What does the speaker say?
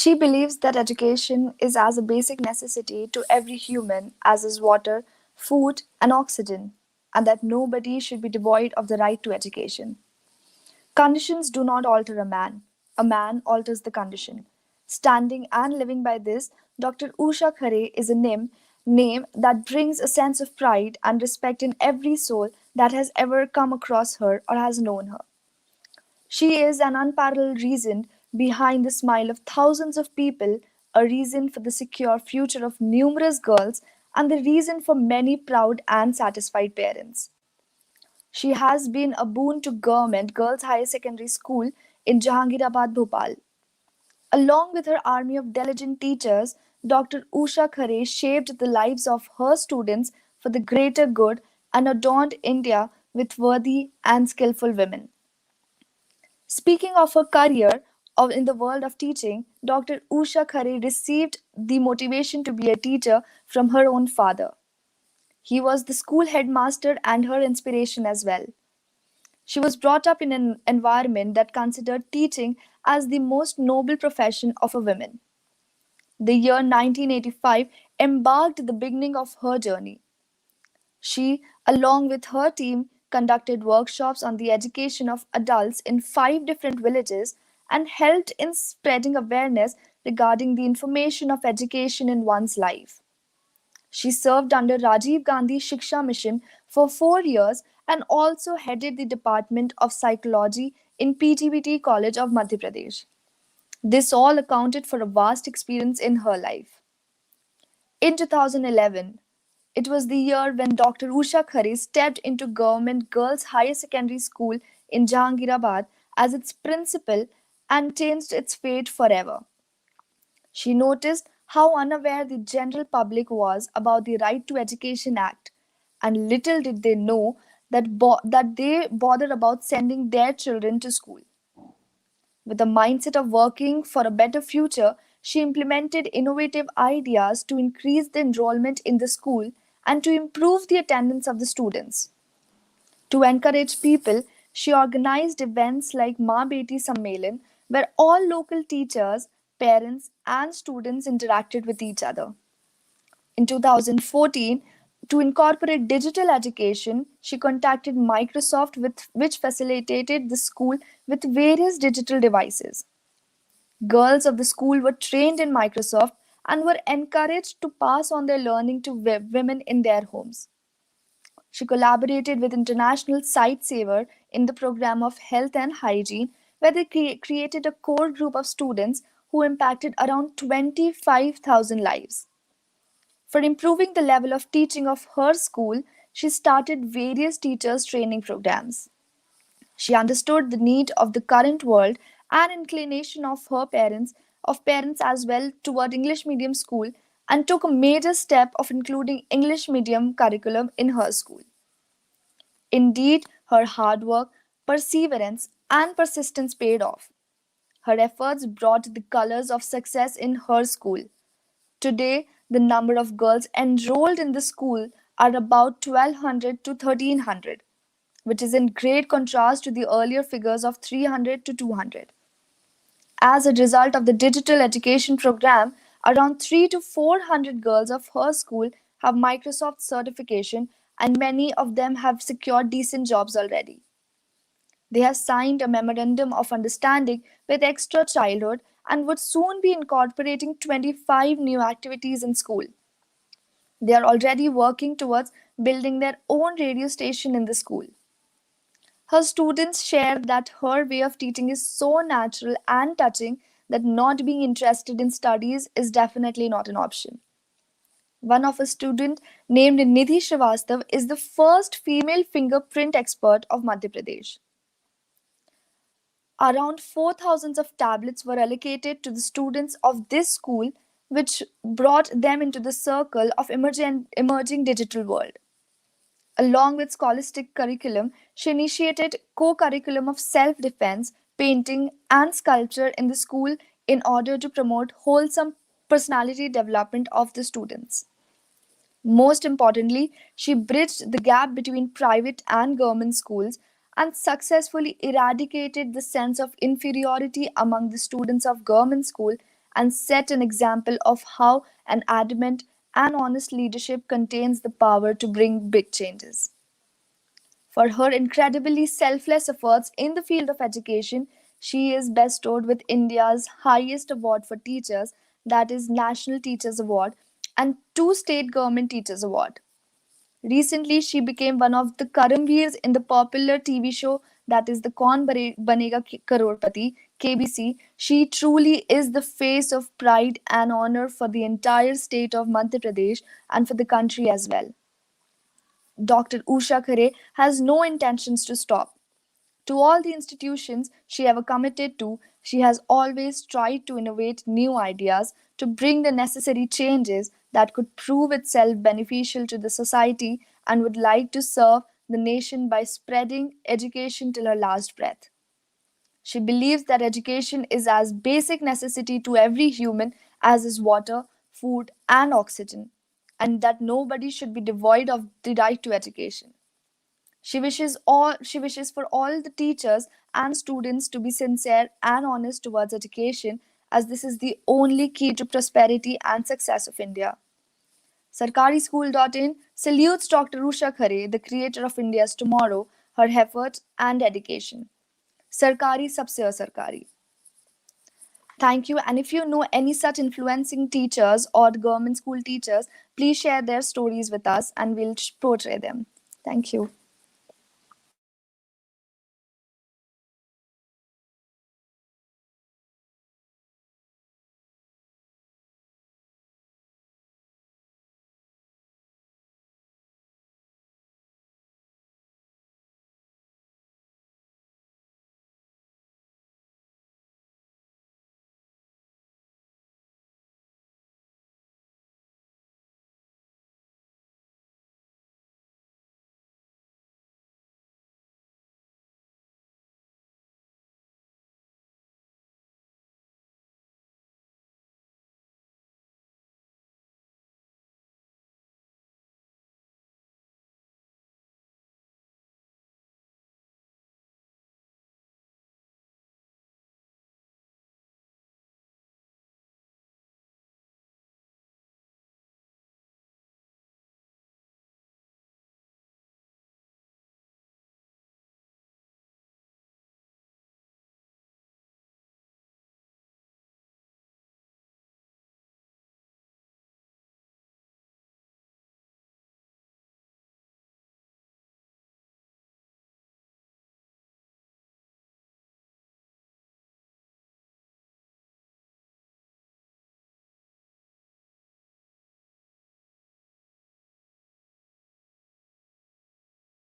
She believes that education is as a basic necessity to every human as is water, food, and oxygen, and that nobody should be devoid of the right to education. Conditions do not alter a man alters the condition. Standing and living by this, Dr. Usha Khare is a name that brings a sense of pride and respect in every soul that has ever come across her or has known her. She is an unparalleled reason behind the smile of thousands of people, a reason for the secure future of numerous girls, and the reason for many proud and satisfied parents. She has been a boon to Government Girls Higher Secondary School in Jahangirabad, Bhopal. Along with her army of diligent teachers, Dr. Usha Khare shaped the lives of her students for the greater good and adorned India with worthy and skillful women. Speaking of her career in the world of teaching, Dr. Usha Khare received the motivation to be a teacher from her own father. He was the school headmaster and her inspiration as well. She was brought up in an environment that considered teaching as the most noble profession of a woman. The year 1985 embarked the beginning of her journey. She, along with her team, conducted workshops on the education of adults in 5 different villages and helped in spreading awareness regarding the information of education in one's life. She served under Rajiv Gandhi Shiksha Mission for 4 years and also headed the Department of Psychology in PGBT College of Madhya Pradesh. This all accounted for a vast experience in her life. In 2011, it was the year when Dr. Usha Khare stepped into Government Girls Higher Secondary School in Jahangirabad as its principal and changed its fate forever. She noticed how unaware the general public was about the Right to Education Act, and little did they know that they bother about sending their children to school. With a mindset of working for a better future, she implemented innovative ideas to increase the enrollment in the school and to improve the attendance of the students. To encourage people, she organized events like Ma Beti Sammelan, where all local teachers, parents, and students interacted with each other. In 2014, to incorporate digital education, she contacted Microsoft, which facilitated the school with various digital devices. Girls of the school were trained in Microsoft and were encouraged to pass on their learning to women in their homes. She collaborated with International Sight Saver in the program of health and hygiene, where they created a core group of students who impacted around 25,000 lives. For improving the level of teaching of her school, she started various teachers' training programs. She understood the need of the current world and inclination of parents as well toward English medium school, and took a major step of including English medium curriculum in her school. Indeed, her hard work, perseverance, and persistence paid off. Her efforts brought the colors of success in her school. Today, the number of girls enrolled in the school are about 1,200 to 1,300, which is in great contrast to the earlier figures of 300 to 200. As a result of the digital education program, around 3 to 400 girls of her school have Microsoft certification, and many of them have secured decent jobs already. They have signed a memorandum of understanding with Extra Childhood and would soon be incorporating 25 new activities in school. They are already working towards building their own radio station in the school. Her students share that her way of teaching is so natural and touching that not being interested in studies is definitely not an option. One of her students, named Nidhi Srivastav, is the first female fingerprint expert of Madhya Pradesh. Around 4,000 of tablets were allocated to the students of this school, which brought them into the circle of emerging digital world. Along with scholastic curriculum, she initiated co-curriculum of self-defense, painting, and sculpture in the school in order to promote wholesome personality development of the students. Most importantly, she bridged the gap between private and government schools and successfully eradicated the sense of inferiority among the students of government school and set an example of how an adamant and honest leadership contains the power to bring big changes. For her incredibly selfless efforts in the field of education, she is bestowed with India's highest award for teachers, that is National Teachers Award, and two state government teachers award. Recently, she became one of the Karamveers in the popular TV show that is the Banega Crorepati KBC. She truly is the face of pride and honor for the entire state of Madhya Pradesh and for the country as well. Dr. Usha Khare has no intentions to stop. To all the institutions she ever committed to, she has always tried to innovate new ideas to bring the necessary changes that could prove itself beneficial to the society and would like to serve the nation by spreading education till her last breath. She believes that education is as basic necessity to every human as is water, food, and oxygen, and that nobody should be devoid of the right to education. She wishes for all the teachers and students to be sincere and honest towards education, as this is the only key to prosperity and success of India. SarkariSchool.in salutes Dr. Usha Khare, the creator of India's tomorrow, her efforts and dedication. Sarkari sabse sarkari. Thank you. And if you know any such influencing teachers or government school teachers, please share their stories with us and we'll portray them. Thank you.